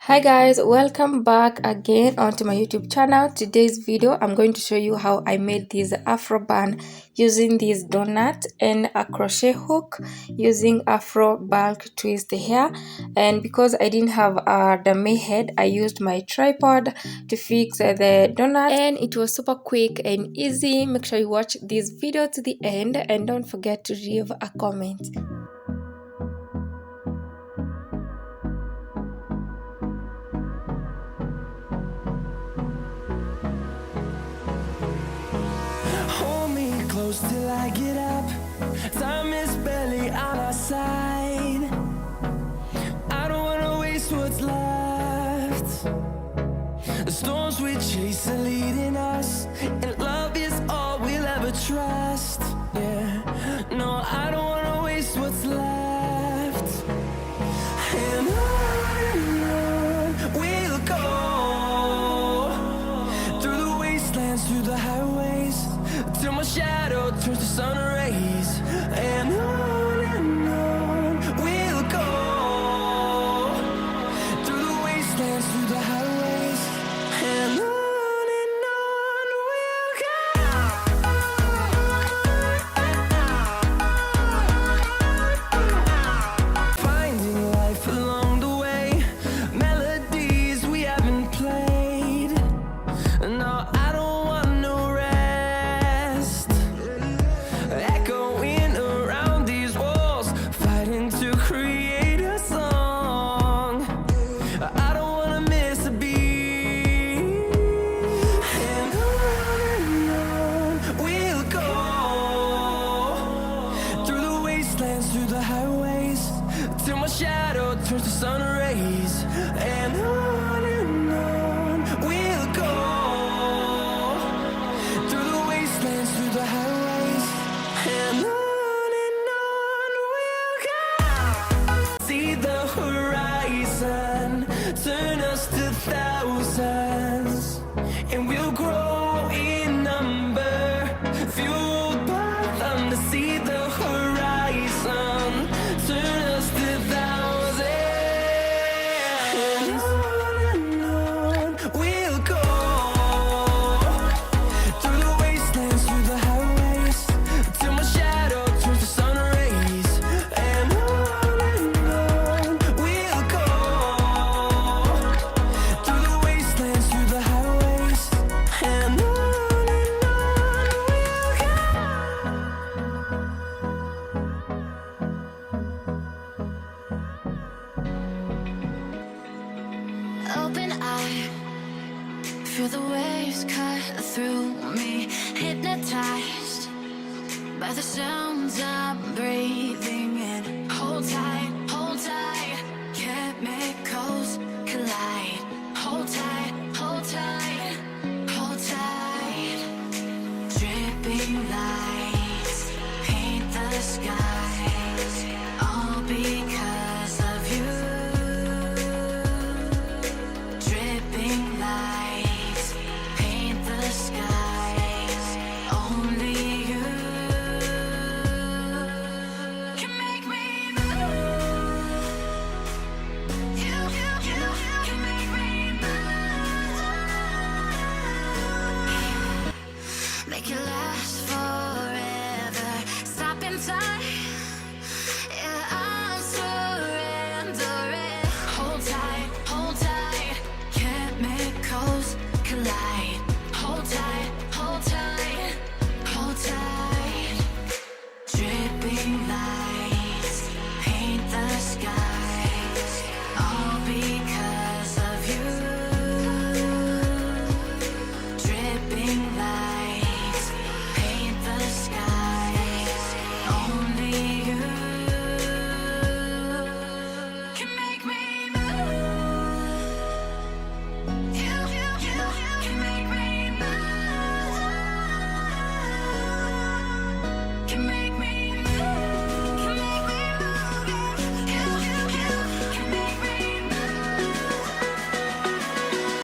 Hi guys, welcome back again onto my YouTube channel. Today's video I'm going to show you how I made this afro band using this donut and a crochet hook using Afrobulktwist here. And because I didn't have a dummy head, I used my tripod to fix the donut, and it was super quick and easy. Make sure you watch this video to the end and don't forget to leave a comment. Close till I get up. Time is barely on our side. I don't wanna waste what's left. The storms we chase are leading us, and love is all we'll ever trust. Yeah, no, I don't wanna waste what's left. And on we'll go, through the wastelands, through the highways, till my shadow turns to sun rays. And on we'll go, through the wastelands, through the highways, and on we'll go. Finding life along the way, melodies we haven't played. No, I don't want no rest. Echoing around these walls, fighting to create a song. I don't wanna miss a beat. And on we'll go, through the wastelands, through the highways, till my shadow turns to sun rays. And on we'll go, through the wastelands, through the highways, and on we'll go. See the horizon, turn us to thousands, and we'll grow in number, fueled by thunder. See the horizon, turn us to thousands, and on we'll go, through the wastelands, through the highways, till my shadow turns to sun rays. And on we'll go, through the wastelands, through the highways, and on we'll go. Open eye, feel the waves cut through me, hypnotized by the sounds I'm breathing in. Hold tight,